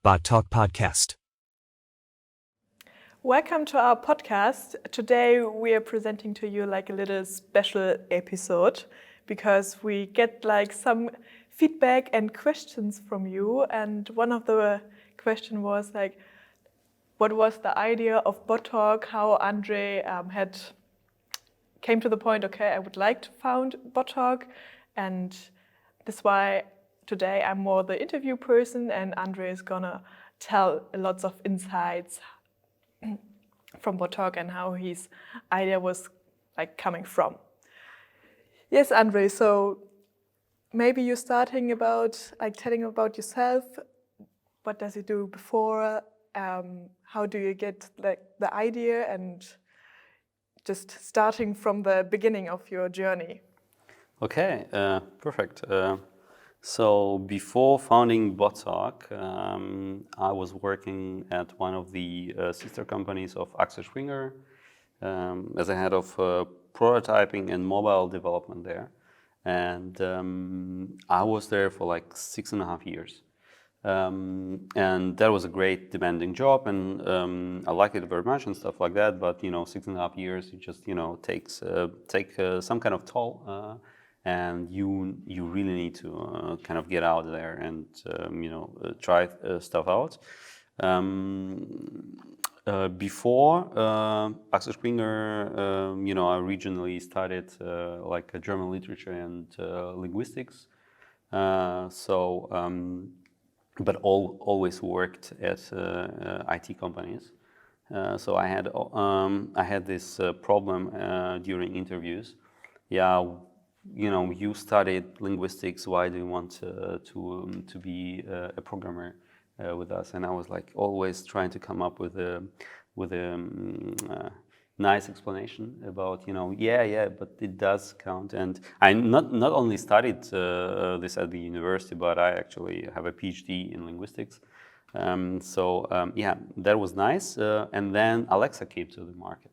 Bottalk podcast. Welcome to our podcast. Today we are presenting to you like a little special episode because we get like some feedback and questions from you. And one of the question was like, what was the idea of Bottalk? How Andrey came to the point, okay, I would like to found Bottalk, and that's why today I'm more the interview person, and Andrey is gonna tell lots of insights from Bottalk and how his idea was like coming from. Yes, Andrey, so maybe you're starting about like telling about yourself. What does he do before? How do you get like the idea, and just starting from the beginning of your journey? Okay, perfect. So before founding Bottalk, I was working at one of the sister companies of Axel Springer as a head of prototyping and mobile development there. And I was there for like 6.5 years. And that was a great demanding job, and I liked it very much and stuff like that. But 6.5 years, it just takes some kind of toll, and you really need to kind of get out there and try stuff out. Before Axel Springer, I originally studied like German literature and linguistics. But always worked at IT companies. So I had this problem during interviews. Yeah, you studied linguistics. Why do you want to be a programmer with us? And I was like always trying to come up with a nice explanation about but it does count. And I not only studied this at the university, but I actually have a PhD in linguistics. That was nice. And then Alexa came to the market,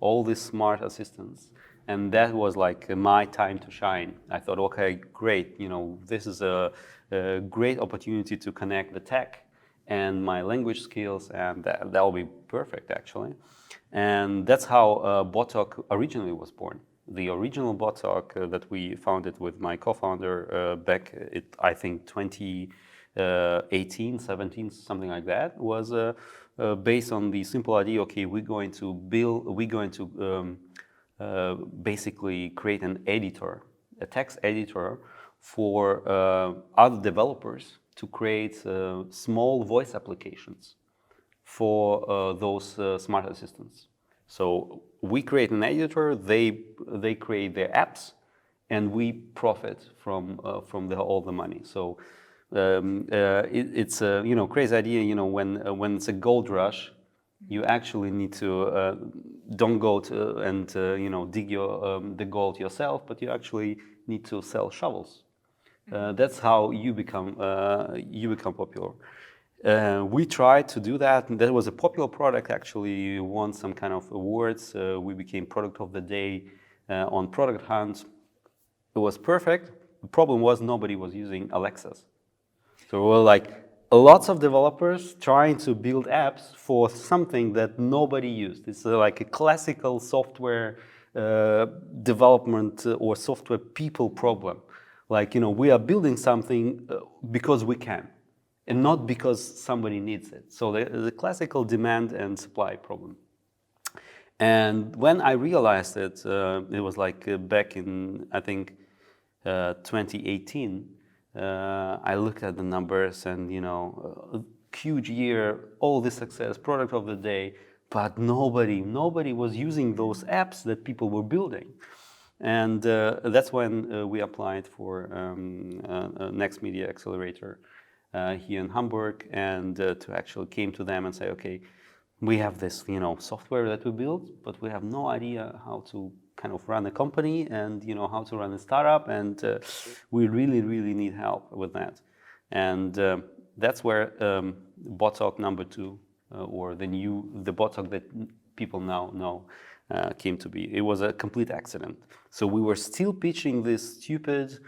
all these smart assistants, and that was like my time to shine. I thought, okay, great, this is a great opportunity to connect the tech and my language skills, and that will be perfect actually. And that's how Bottalk originally was born. The original Bottalk that we founded with my co-founder back, I think 2018, 17, something like that, was based on the simple idea. Okay, we're going to basically create an editor, a text editor for other developers to create small voice applications for those smart assistants. So we create an editor, they create their apps, and we profit from all the money. So it's a crazy idea. When it's a gold rush, you actually need to don't go to and dig the gold yourself, but you actually need to sell shovels. That's how you become popular. We tried to do that, and that was a popular product. Actually, we won some kind of awards. We became product of the day on Product Hunt. It was perfect. The problem was nobody was using Alexas. So we were like lots of developers trying to build apps for something that nobody used. It's like a classical software development or software people problem. Like, we are building something because we can, and not because somebody needs it. So the classical demand and supply problem. And when I realized it, it was like back in, I think, 2018, I looked at the numbers and, huge year, all this success, product of the day, but nobody was using those apps that people were building. And that's when we applied for Next Media Accelerator here in Hamburg, and to actually came to them and say, okay, we have this software that we built, but we have no idea how to kind of run a company and how to run a startup, and we really need help with that. And that's where Bottalk number 2, or the Bottalk that people now know, came to be. It was a complete accident. So we were still pitching this stupid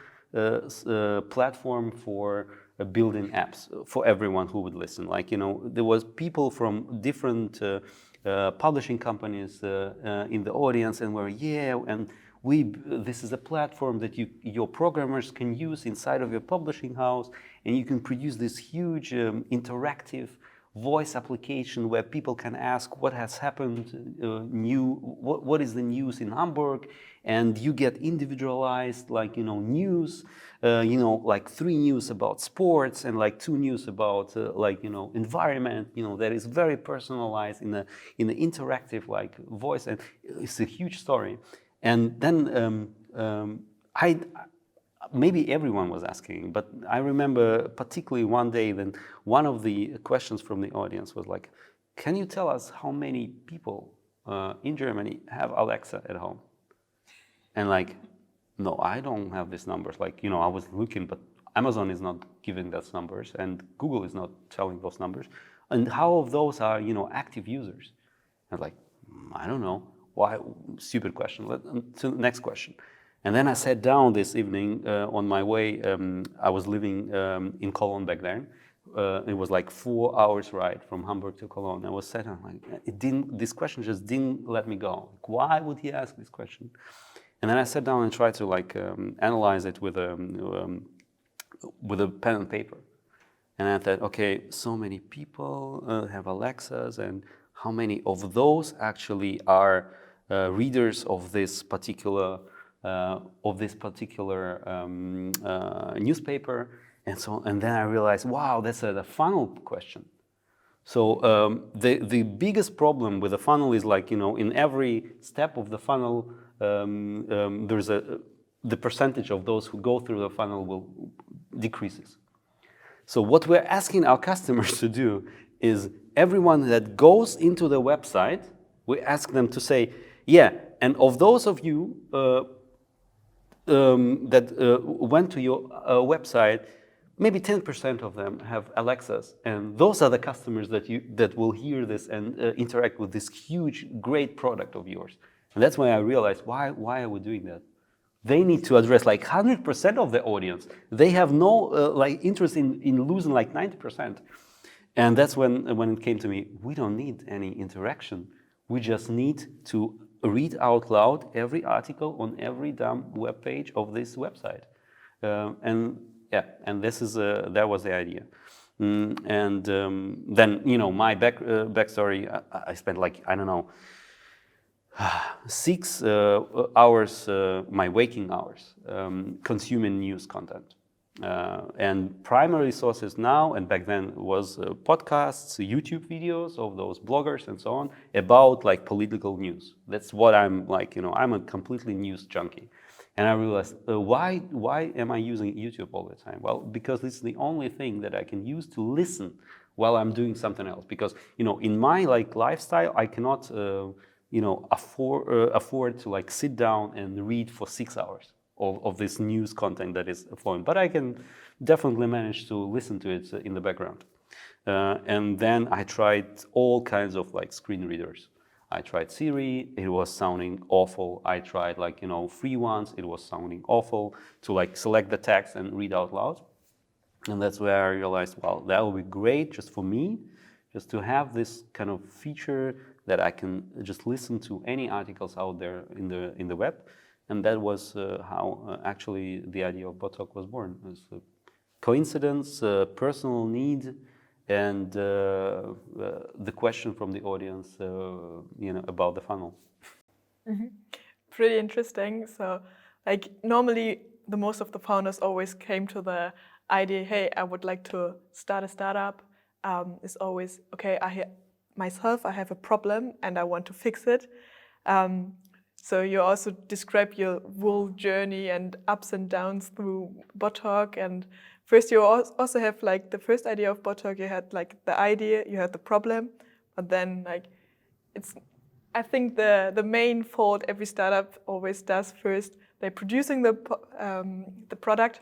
platform for building apps for everyone who would listen. Like, there was people from different publishing companies in the audience, and this is a platform that your programmers can use inside of your publishing house, and you can produce this huge interactive voice application where people can ask what has happened, what is the news in Hamburg, and you get individualized news, like 3 news about sports and like 2 news about environment, that is very personalized in an interactive voice, and it's a huge story. And then maybe everyone was asking, but I remember particularly one day when one of the questions from the audience was like, can you tell us how many people in Germany have Alexa at home? And no, I don't have these numbers. I was looking, but Amazon is not giving those numbers, and Google is not telling those numbers. And how of those are, active users? I was like, I don't know. Why? Stupid question. To the next question. And then I sat down this evening on my way. I was living in Cologne back then. It was like 4 hours ride from Hamburg to Cologne. I was sat down this question just didn't let me go. Why would he ask this question? And then I sat down and tried to analyze it with a pen and paper. And I thought, okay, so many people have Alexas, and how many of those actually are readers of this particular newspaper, and so on. And then I realized, wow, that's a funnel question. So the biggest problem with a funnel is in every step of the funnel, there's the percentage of those who go through the funnel decreases. So what we're asking our customers to do is everyone that goes into the website, we ask them to say, yeah, and of those of you that went to your website, maybe 10% of them have Alexas, and those are the customers that will hear this and interact with this huge, great product of yours. And that's why I realized, why are we doing that? They need to address 100% of the audience. They have no interest in losing 90%. And that's when it came to me, we don't need any interaction. We just need to read out loud every article on every damn web page of this website. And that was the idea. And then, my backstory, I spent I don't know, 6 hours, my waking hours, consuming news content. And primary sources now and back then was podcasts, YouTube videos of those bloggers and so on about political news. That's what I'm I'm a completely news junkie. And I realized, why am I using YouTube all the time? Well, because it's the only thing that I can use to listen while I'm doing something else. Because, in my lifestyle, I cannot, afford to sit down and read for 6 hours of this news content that is flowing. But I can definitely manage to listen to it in the background. And then I tried all kinds of screen readers. I tried Siri, it was sounding awful. I tried free ones, it was sounding awful to select the text and read out loud. And that's where I realized, well, that would be great just for me, just to have this kind of feature that I can just listen to any articles out there in the web. And that was how actually the idea of Bottalk was born. It was a coincidence, personal need, and the question from the audience, about the funnel. Mm-hmm. Pretty interesting. So, normally, the most of the founders always came to the idea, hey, I would like to start a startup. It's always, okay, I have a problem and I want to fix it. So you also describe your whole journey and ups and downs through Bottalk. And first you also have the first idea of Bottalk, you had the idea, you had the problem, but then I think the main fault every startup always does first, they're producing the product,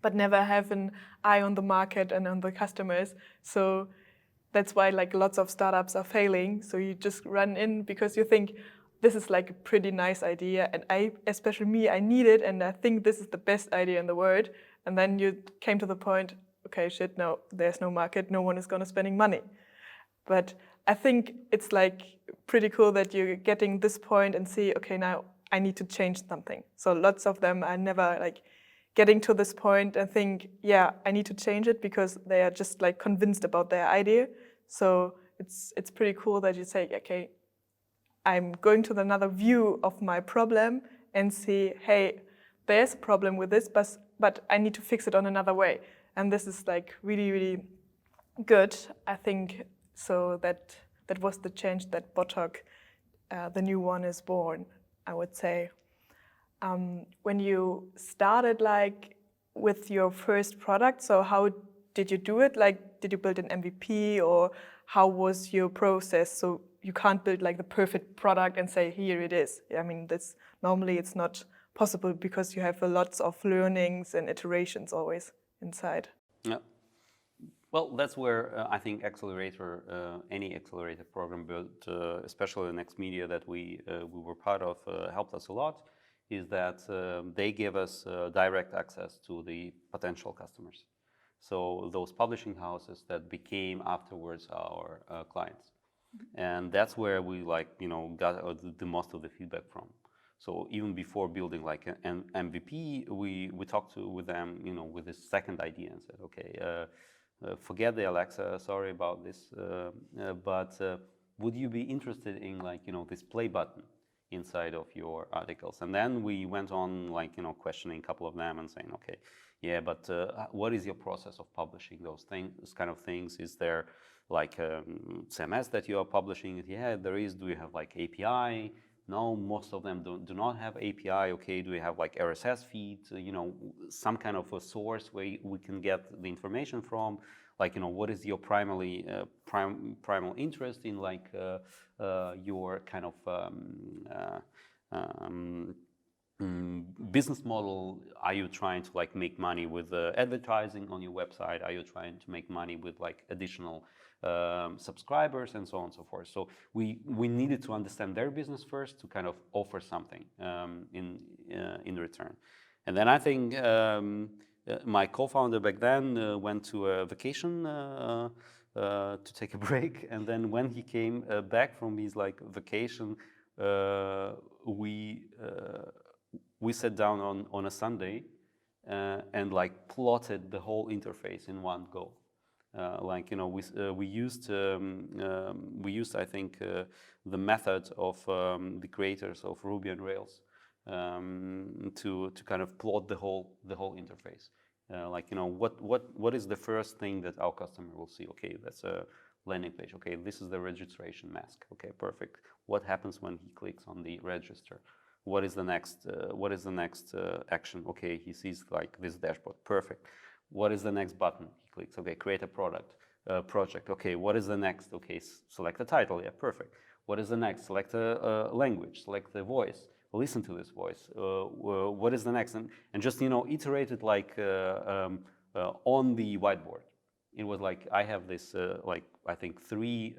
but never have an eye on the market and on the customers. So that's why lots of startups are failing. So you just run in because you think, this is a pretty nice idea, and especially me, I need it, and I think this is the best idea in the world. And then you came to the point, okay, shit, no, there's no market, no one is gonna spending money. But I think it's like pretty cool that you're getting this point and see, okay, now I need to change something. So lots of them are never like getting to this point and think, yeah, I need to change it because they are just like convinced about their idea. So it's pretty cool that you say, okay, I'm going to another view of my problem and see, hey, there's a problem with this, but I need to fix it on another way. And this is like really, really good, I think. So that was the change that Bottalk, the new one, is born, I would say. When you started like with your first product, so how did you do it? Like, did you build an MVP, or how was your process? So you can't build like the perfect product and say, here it is. I mean, this normally it's not possible because you have lots of learnings and iterations always inside. Yeah. Well, that's where I think any accelerator program built, especially the Next Media that we were part of, helped us a lot. Is that they gave us direct access to the potential customers. So those publishing houses that became afterwards our clients, and that's where we got the most of the feedback from. So even before building like an MVP, we talked with them, with this second idea and said, okay. Forget the Alexa, sorry about this, but would you be interested in this play button inside of your articles? And then we went on questioning a couple of them and saying, okay, yeah, but what is your process of publishing those kind of things? Is there like CMS that you are publishing? Yeah, there is. Do you have like API? No, most of them do not have API. Okay, do we have like RSS feed? Some kind of a source where we can get the information from. What is your primal interest in your kind of business model? Are you trying to make money with advertising on your website? Are you trying to make money with additional subscribers and so on and so forth? So we needed to understand their business first to kind of offer something in return. And then I think my co-founder back then went to a vacation to take a break, and then when he came back from his vacation, we sat down on a Sunday and plotted the whole interface in one go. We used I think the method of the creators of Ruby on Rails to kind of plot the whole interface. What is the first thing that our customer will see? Okay, that's a landing page. Okay, this is the registration mask. Okay, perfect. What happens when he clicks on the register? What is the next action? Okay, he sees this dashboard. Perfect. What is the next button? He clicks. Okay, create a project. Okay, what is the next? Okay, select a title. Yeah, perfect. What is the next? Select a language. Select the voice. Listen to this voice. What is the next? And just iterated on the whiteboard. It was I have this I think 3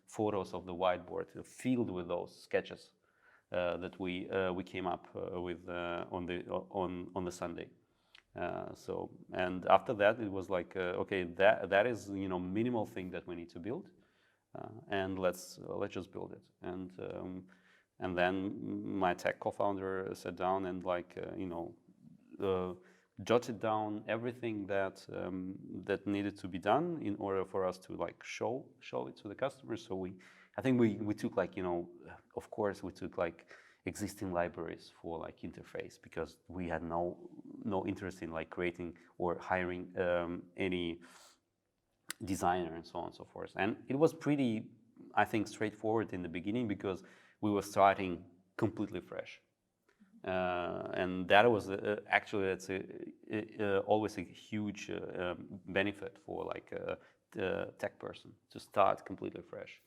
photos of the whiteboard filled with those sketches that we came up with on the Sunday. So and after that it was okay, that is minimal thing that we need to build, and let's just build it. And then my tech co-founder sat down and jotted down everything that needed to be done in order for us to show it to the customers. So I think we took of course we took existing libraries for interface, because we had no interest in creating or hiring any designer and so on and so forth. And it was pretty, I think, straightforward in the beginning, because we were starting completely fresh. And that was actually it's always a huge benefit for a tech person to start completely fresh.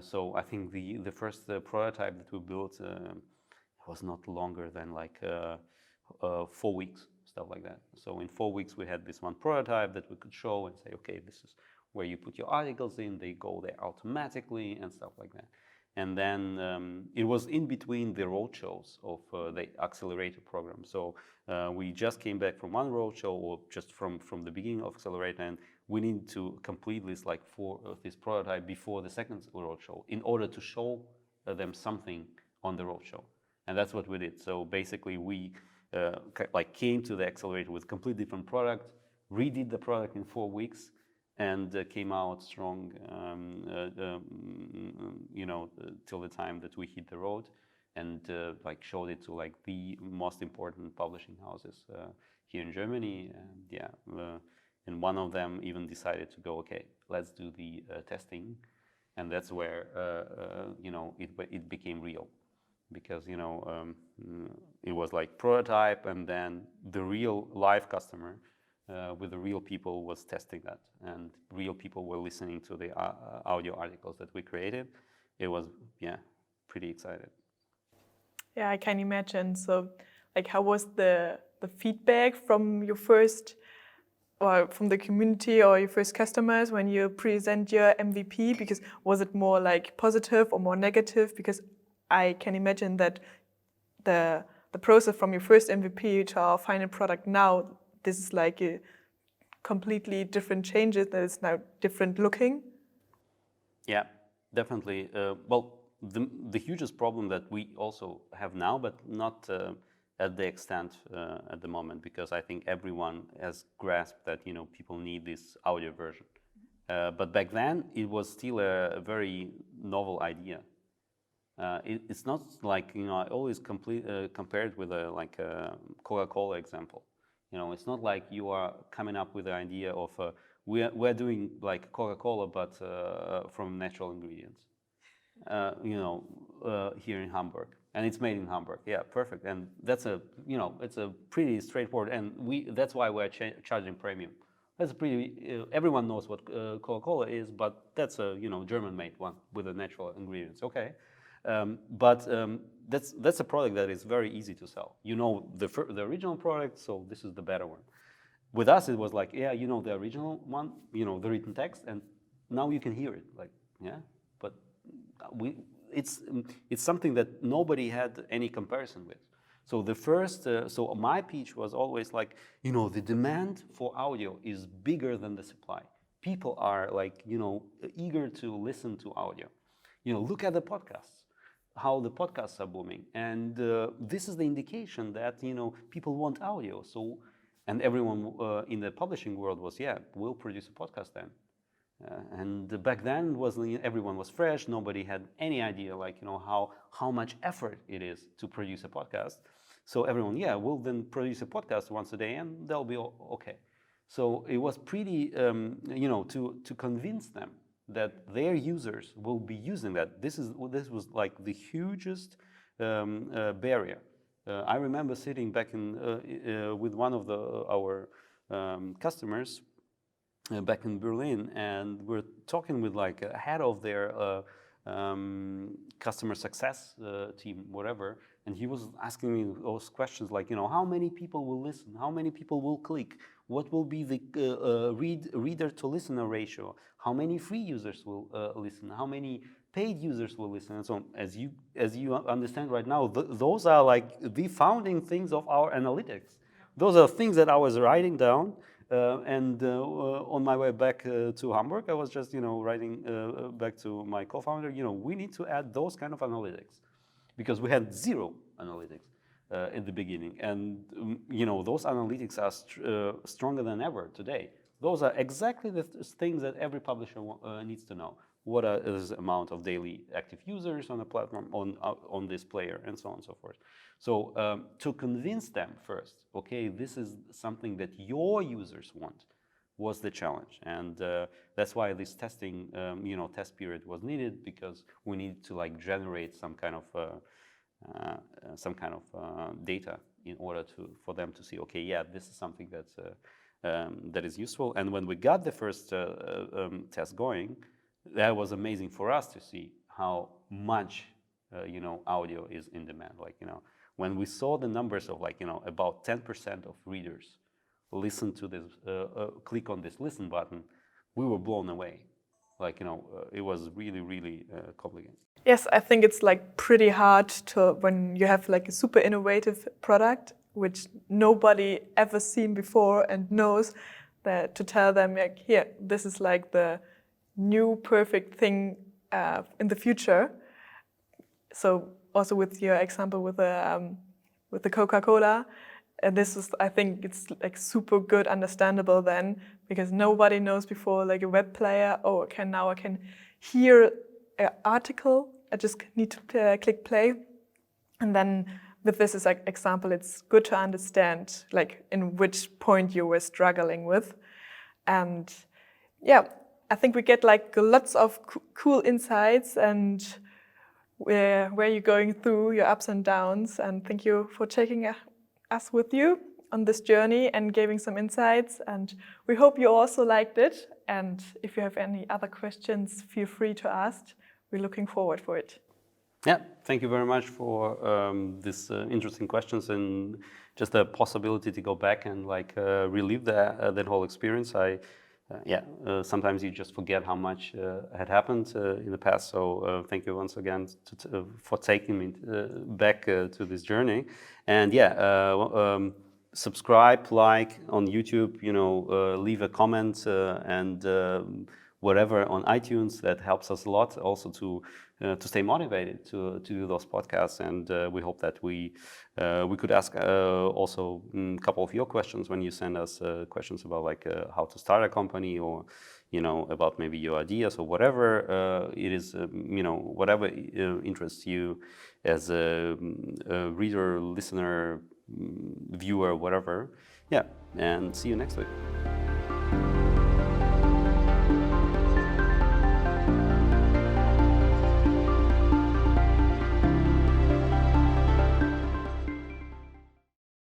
So I think the first prototype that we built was not longer than 4 weeks, stuff like that. So in 4 weeks we had this one prototype that we could show and say, okay, this is where you put your articles in, they go there automatically and stuff like that. And then it was in between the roadshows of the accelerator program. So we just came back from one roadshow, or just from the beginning of accelerator, and we needed to complete this this prototype before the second roadshow in order to show them something on the roadshow. And that's what we did. So basically we came to the accelerator with a completely different product, redid the product in 4 weeks, and came out strong, till the time that we hit the road, and showed it to the most important publishing houses here in Germany. And and one of them even decided to go, okay, let's do the testing, and that's where it became real, because it was like prototype, and then the real live customer with the real people was testing that, and real people were listening to the audio articles that we created. It was pretty exciting. Yeah, I can imagine. So how was the feedback from your first, or from the community or your first customers when you present your MVP? Because was it more positive or more negative? Because I can imagine that the process from your first MVP to our final product now, this is a completely different changes, that is now different looking. Yeah, definitely. Well, the hugest problem that we also have now, but not at the extent at the moment, because I think everyone has grasped that people need this audio version. But back then, it was still a very novel idea. It's not like I always compare it with a Coca-Cola example. It's not like you are coming up with the idea of we're doing like Coca-Cola but from natural ingredients. Here in Hamburg, and it's made in Hamburg. Yeah, perfect. And that's it's a pretty straightforward, and that's why we're charging premium. That's pretty. Everyone knows what Coca-Cola is, but that's a German-made one with the natural ingredients. Okay. But that's a product that is very easy to sell. The original product, so this is the better one. With us, it was like, the original one, the written text, and now you can hear it. But it's something that nobody had any comparison with. So so my pitch was always like, the demand for audio is bigger than the supply. People are eager to listen to audio. Look at the podcasts, how the podcasts are booming, and this is the indication that people want audio. So, and everyone in the publishing world was, we'll produce a podcast then. And back then everyone was fresh. Nobody had any idea how much effort it is to produce a podcast. So everyone, we'll then produce a podcast once a day, and they'll be okay. So it was pretty, to convince them that their users will be using that. This was like the hugest barrier. I remember sitting back with one of our customers back in Berlin, and we're talking with a head of their customer success team, whatever, and he was asking me those questions like, how many people will listen, how many people will click, what will be the reader to listener ratio, how many free users will listen, how many paid users will listen, and so on. As you understand right now, those are like the founding things of our analytics. Those are things that I was writing down. And on my way back to Hamburg, I was just, writing back to my co-founder, we need to add those kind of analytics, because we had zero analytics in the beginning. And, those analytics are stronger than ever today. Those are exactly the things that every publisher needs to know. What is the amount of daily active users on a platform, on this player, and so on and so forth. So to convince them first, okay, this is something that your users want, was the challenge. And that's why this testing, test period was needed, because we needed to generate some kind of data in order for them to see, okay, this is something that is useful. And when we got the first test going, that was amazing for us to see how much audio is in demand. When we saw the numbers of about 10% of readers listen to this, click on this listen button, we were blown away. It was really, really complicated. Yes, I think it's like pretty hard to when you have like a super innovative product which nobody ever seen before and knows, that to tell them like, here, this is like the new perfect thing in the future. So also with your example with the Coca-Cola, this is, I think it's like super good understandable then, because nobody knows before like a web player. Oh, okay, now I can hear an article. I just need to click play, and then with this as an example, it's good to understand like in which point you were struggling with, and yeah, I think we get like lots of cool insights and where you're going through your ups and downs. And thank you for taking us with you on this journey and giving some insights. And we hope you also liked it. And if you have any other questions, feel free to ask. We're looking forward for it. Yeah, thank you very much for these interesting questions and just the possibility to go back and like relive that whole experience. Sometimes you just forget how much had happened in the past. So thank you once again for taking me back to this journey. And subscribe, like on YouTube, leave a comment and whatever on iTunes. That helps us a lot also to stay motivated to do those podcasts. And we hope that we could ask also a couple of your questions when you send us questions about like how to start a company, or about maybe your ideas or whatever it is, whatever interests you as a reader, listener, viewer, whatever. Yeah, and see you next week.